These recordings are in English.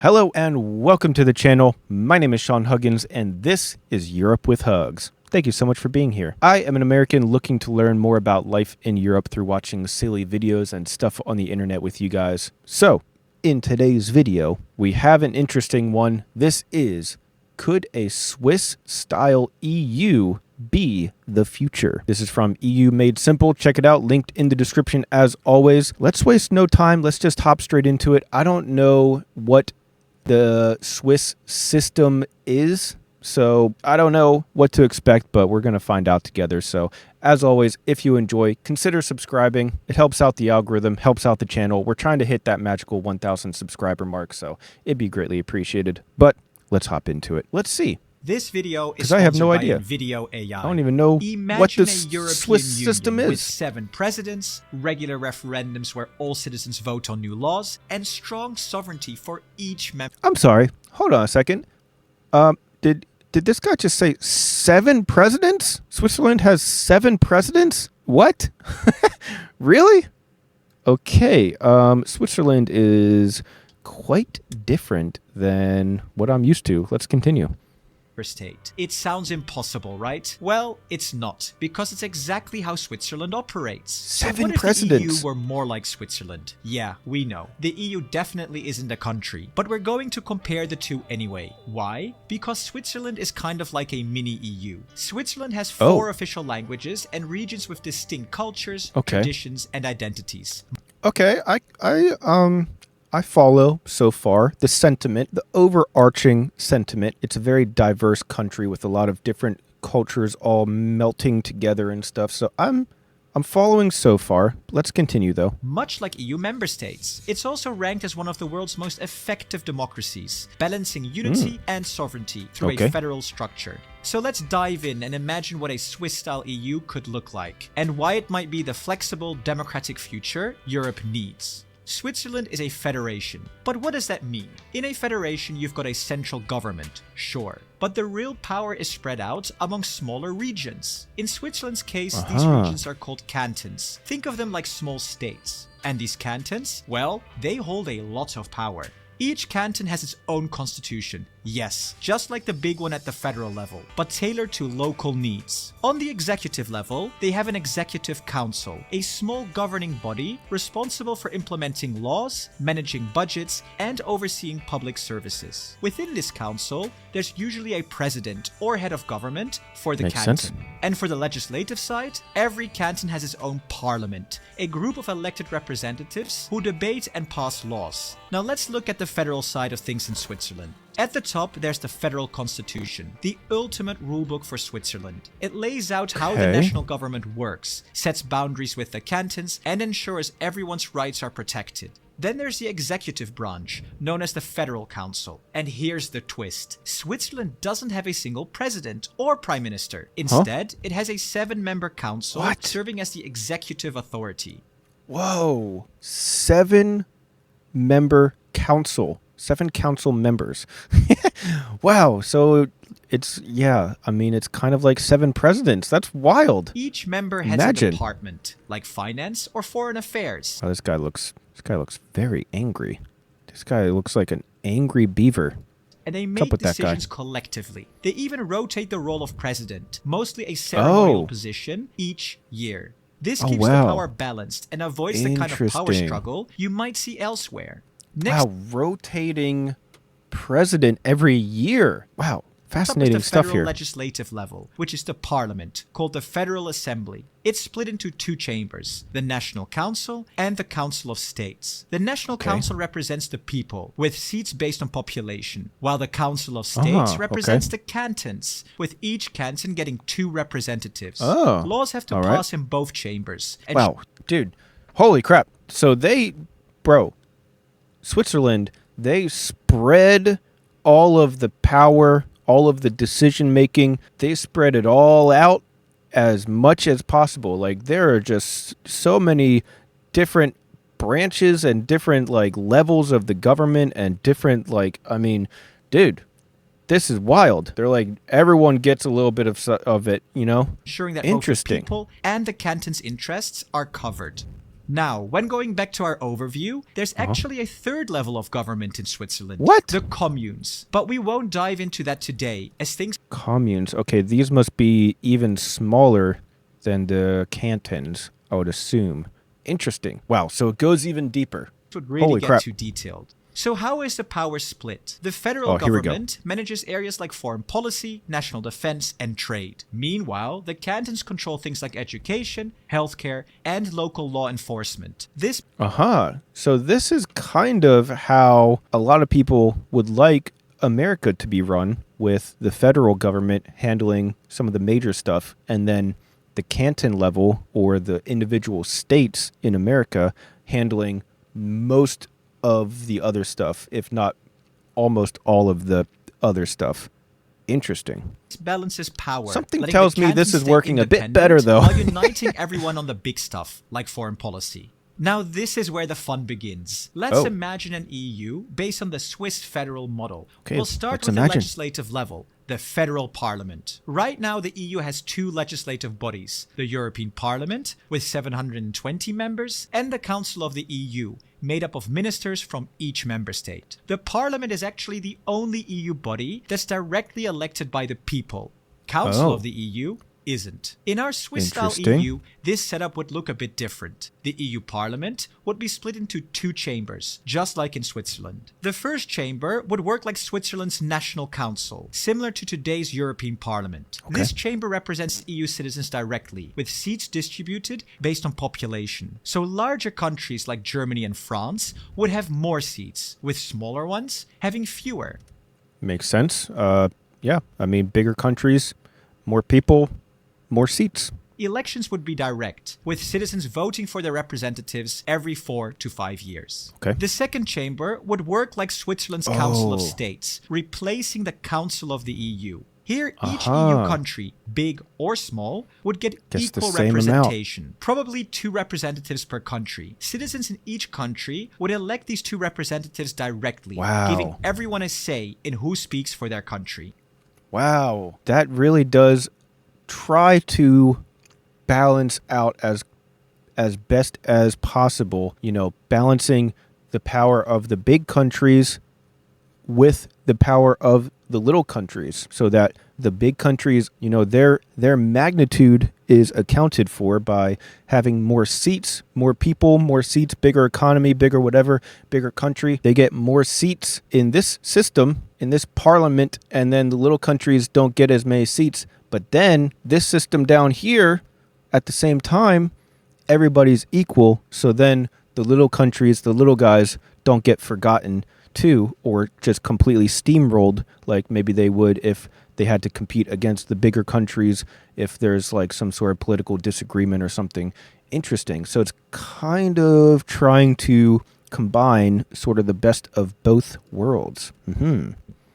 Hello and welcome to the channel. My name is Sean Huggins and this is Europe with Hugs. Thank you so much for being here. I am an American looking to learn more about life in Europe through watching silly videos and stuff on the internet with you guys. So, in today's video, we have an interesting one. This is, could a Swiss-style EU be the future? This is from EU Made Simple. Check it out, linked in the description as always. Let's waste no time. Let's just hop straight into it. I don't know what the Swiss system is, so I don't know what to expect, but we're going to find out together. So as always, if you enjoy, consider subscribing. It helps out the algorithm, helps out the channel. We're trying to hit that magical 1,000 subscriber mark, so it'd be greatly appreciated. But let's hop into it. Let's see. This video is I have no sponsored idea. by Video AI. I don't even know what the Swiss system With is. 7 presidents, regular referendums where all citizens vote on new laws, and strong sovereignty for each member. I'm sorry. Hold on a second. Did this guy just say 7 presidents? Switzerland has 7 presidents? What? Really? Okay. Switzerland is quite different than what I'm used to. Let's continue. State. It sounds impossible, right? Well, it's not, because it's exactly how Switzerland operates. 7 what if presidents. the EU were more like Switzerland? Yeah, we know. The EU definitely isn't a country, but we're going to compare the two anyway. Why? Because Switzerland is kind of like a mini EU. Switzerland has 4 official languages and regions with distinct cultures, traditions, and identities. Okay, I follow so far the sentiment, the overarching sentiment. It's a very diverse country with a lot of different cultures all melting together and stuff. So I'm following so far. Let's continue though. Much like EU member states, it's also ranked as one of the world's most effective democracies, balancing unity and sovereignty through a federal structure. So let's dive in and imagine what a Swiss-style EU could look like, and why it might be the flexible, democratic future Europe needs. Switzerland is a federation, but what does that mean? In a federation, you've got a central government, sure, but the real power is spread out among smaller regions. In Switzerland's case, these regions are called cantons. Think of them like small states. And these cantons, well, they hold a lot of power. Each canton has its own constitution, yes, just like the big one at the federal level, but tailored to local needs. On the executive level, they have an executive council, a small governing body responsible for implementing laws, managing budgets, and overseeing public services. Within this council, there's usually a president or head of government for the canton. And for the legislative side, every canton has its own parliament, a group of elected representatives who debate and pass laws. Now let's look at the federal side of things in Switzerland. At the top, there's the Federal Constitution, the ultimate rulebook for Switzerland. It lays out how the national government works, sets boundaries with the cantons, and ensures everyone's rights are protected. Then there's the executive branch, known as the Federal Council. And here's the twist. Switzerland doesn't have a single president or prime minister. Instead, it has a 7-member council serving as the executive authority. Whoa. 7-member council. 7 council members. Wow. So it's, it's kind of like 7 presidents. That's wild. Each member has a department, like finance or foreign affairs. Oh, this guy looks very angry. This guy looks like an angry beaver. And they make decisions collectively. They even rotate the role of president, mostly a ceremonial position, each year. This keeps the power balanced and avoids the kind of power struggle you might see elsewhere. Next, rotating president every year. Wow, fascinating stuff here. The federal legislative level, which is the parliament, called the Federal Assembly. It's split into 2 chambers, the National Council and the Council of States. The National Council represents the people, with seats based on population, while the Council of States represents the cantons, with each canton getting 2 representatives. Laws have to pass in both chambers. And wow, dude, holy crap. So Switzerland, they spread all of the power, all of the decision making. They spread it all out as much as possible. Like, there are just so many different branches and different levels of the government and different dude, this is wild. They're like, everyone gets a little bit of it, you know? Ensuring that both the people and the canton's interests are covered. Now, when going back to our overview, there's actually a third level of government in Switzerland. What? The communes. But we won't dive into that today, as things... Communes. Okay, these must be even smaller than the cantons, I would assume. Interesting. Wow, so it goes even deeper. would really Holy get crap. too detailed. So how is the power split? The federal government manages areas like foreign policy, national defense, and trade. Meanwhile, the cantons control things like education, healthcare, and local law enforcement. This... So this is kind of how a lot of people would like America to be run, with the federal government handling some of the major stuff, and then the canton level, or the individual states in America, handling most of the other stuff, if not almost all of the other stuff. Interesting. Balances power. Something tells me this is working a bit better, though. While uniting everyone on the big stuff, like foreign policy. Now this is where the fun begins. Let's imagine an EU based on the Swiss federal model. Okay, we'll start with the legislative level, the federal parliament. Right now the EU has two legislative bodies, the European Parliament with 720 members and the Council of the EU, made up of ministers from each member state. The parliament is actually the only EU body that's directly elected by the people. Council of the EU isn't. In our Swiss-style EU, this setup would look a bit different. The EU Parliament would be split into two chambers, just like in Switzerland. The first chamber would work like Switzerland's National Council, similar to today's European Parliament. This chamber represents EU citizens directly, with seats distributed based on population. So larger countries like Germany and France would have more seats, with smaller ones having fewer. Makes sense. Yeah, I mean, bigger countries, more people, more seats. Elections would be direct, with citizens voting for their representatives every 4 to 5 years. The second chamber would work like Switzerland's Council of States, replacing the Council of the EU. Here, each EU country, big or small, would get equal representation, probably 2 representatives per country. Citizens in each country would elect these 2 representatives directly, giving everyone a say in who speaks for their country. Wow, that really does try to balance out as best as possible, you know, balancing the power of the big countries with the power of the little countries, so that the big countries, you know, their magnitude is accounted for by having more seats, more people, more seats, bigger economy, bigger whatever, bigger country. They get more seats in this system, in this parliament, and then the little countries don't get as many seats. But then this system down here, at the same time, everybody's equal. So then the little countries, the little guys, don't get forgotten too, or just completely steamrolled like maybe they would if they had to compete against the bigger countries, if there's like some sort of political disagreement or something. Interesting. So it's kind of trying to combine sort of the best of both worlds.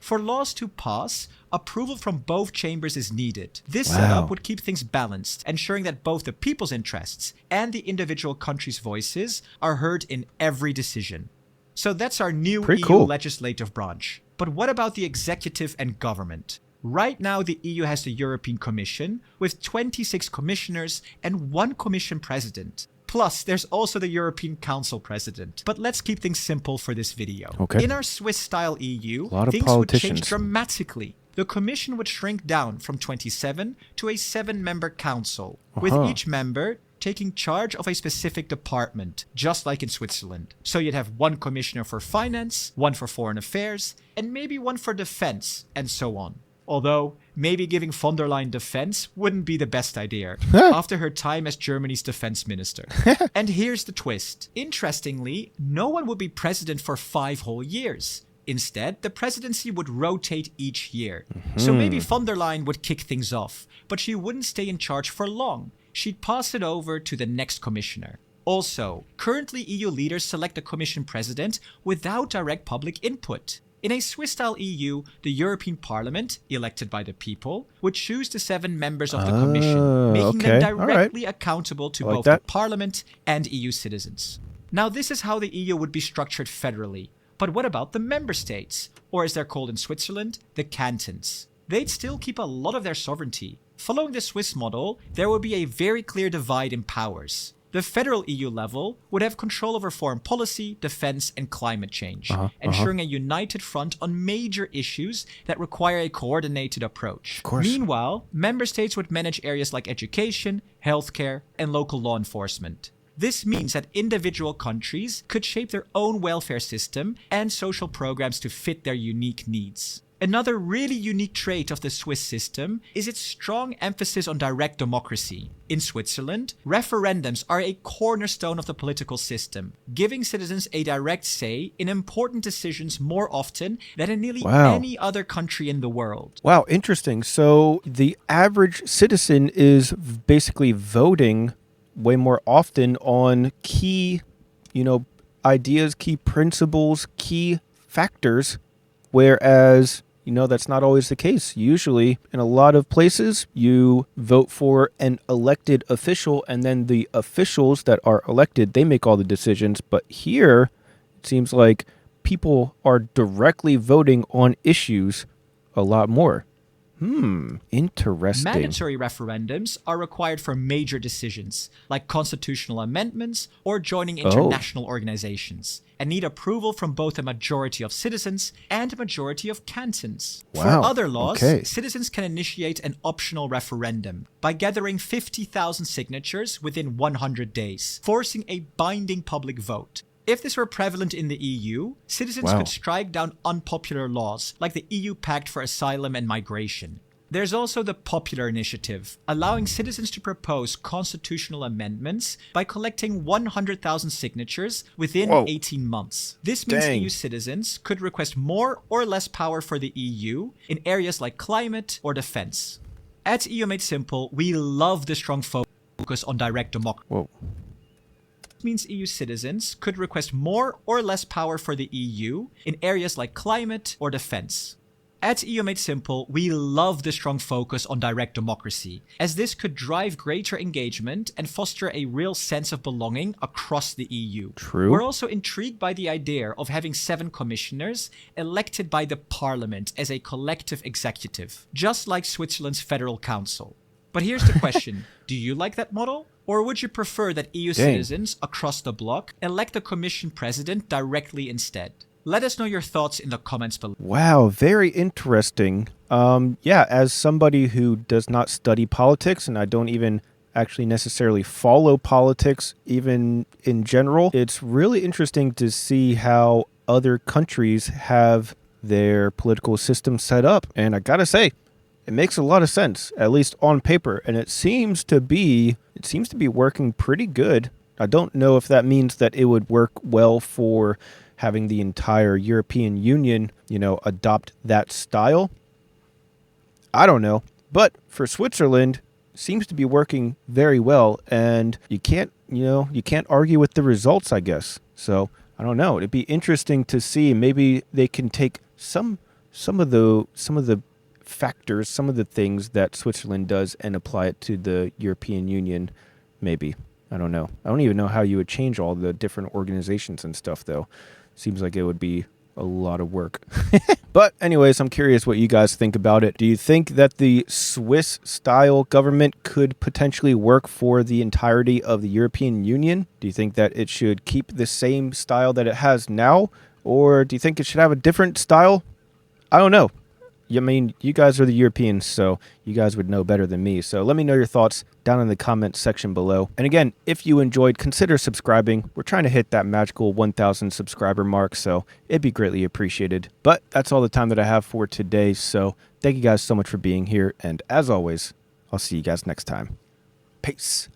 For laws to pass, approval from both chambers is needed. This setup would keep things balanced, ensuring that both the people's interests and the individual countries' voices are heard in every decision. So that's our new EU legislative branch. But what about the executive and government? Right now, the EU has the European Commission, with 26 commissioners and 1 commission president. Plus, there's also the European Council president. But let's keep things simple for this video. In our Swiss-style EU, things would change dramatically. The Commission would shrink down from 27 to a 7-member council, with each member taking charge of a specific department, just like in Switzerland. So you'd have 1 commissioner for finance, 1 for foreign affairs, and maybe 1 for defense, and so on. Although, maybe giving von der Leyen defense wouldn't be the best idea, after her time as Germany's defense minister. And here's the twist. Interestingly, no one would be president for 5 whole years. Instead, the presidency would rotate each year. So maybe von der Leyen would kick things off, but she wouldn't stay in charge for long. She'd pass it over to the next commissioner. Also, currently EU leaders select a commission president without direct public input. In a Swiss-style EU, the European Parliament, elected by the people, would choose the 7 members of the Commission, making them directly accountable to both the Parliament and EU citizens. Now, this is how the EU would be structured federally. But what about the member states? Or as they're called in Switzerland, the cantons. They'd still keep a lot of their sovereignty. Following the Swiss model, there would be a very clear divide in powers. The federal EU level would have control over foreign policy, defense, and climate change, ensuring a united front on major issues that require a coordinated approach. Of course. Meanwhile, member states would manage areas like education, healthcare, and local law enforcement. This means that individual countries could shape their own welfare system and social programs to fit their unique needs. Another really unique trait of the Swiss system is its strong emphasis on direct democracy. In Switzerland, referendums are a cornerstone of the political system, giving citizens a direct say in important decisions more often than in nearly any other country in the world. Wow, interesting. So the average citizen is basically voting way more often on key, ideas, key principles, key factors, whereas that's not always the case. Usually, in a lot of places, you vote for an elected official, and then the officials that are elected, they make all the decisions. But here, it seems like people are directly voting on issues a lot more. Interesting. Mandatory referendums are required for major decisions, like constitutional amendments or joining international organizations, and need approval from both a majority of citizens and a majority of cantons. Wow. For other laws, citizens can initiate an optional referendum by gathering 50,000 signatures within 100 days, forcing a binding public vote. If this were prevalent in the EU, citizens could strike down unpopular laws, like the EU Pact for Asylum and Migration. There's also the Popular Initiative, allowing citizens to propose constitutional amendments by collecting 100,000 signatures within 18 months. This means EU citizens could request more or less power for the EU in areas like climate or defense. At EU Made Simple, we love the strong focus on direct democracy. Means EU citizens could request more or less power for the EU in areas like climate or defense. At EU Made Simple, we love the strong focus on direct democracy, as this could drive greater engagement and foster a real sense of belonging across the EU. True. We're also intrigued by the idea of having 7 commissioners elected by the parliament as a collective executive, just like Switzerland's Federal Council. But here's the question, do you like that model? Or would you prefer that EU citizens across the bloc elect a commission president directly instead? Let us know your thoughts in the comments below. Wow, very interesting. As somebody who does not study politics, and I don't even actually necessarily follow politics even in general, it's really interesting to see how other countries have their political system set up. And I gotta say, it makes a lot of sense, at least on paper, and it seems to be working pretty good. I don't know if that means that it would work well for having the entire European Union, adopt that style. I don't know, but for Switzerland, it seems to be working very well, and you can't argue with the results, I guess. So I don't know. It'd be interesting to see. Maybe they can take some of the factors, some of the things that Switzerland does and apply it to the European Union, maybe. I don't know. I don't even know how you would change all the different organizations and stuff, though. Seems like it would be a lot of work. But anyways, I'm curious what you guys think about it. Do you think that the Swiss-style government could potentially work for the entirety of the European Union? Do you think that it should keep the same style that it has now? Or do you think it should have a different style? I don't know. I mean, you guys are the Europeans, so you guys would know better than me. So let me know your thoughts down in the comments section below. And again, if you enjoyed, consider subscribing. We're trying to hit that magical 1,000 subscriber mark, so it'd be greatly appreciated. But that's all the time that I have for today, so thank you guys so much for being here. And as always, I'll see you guys next time. Peace.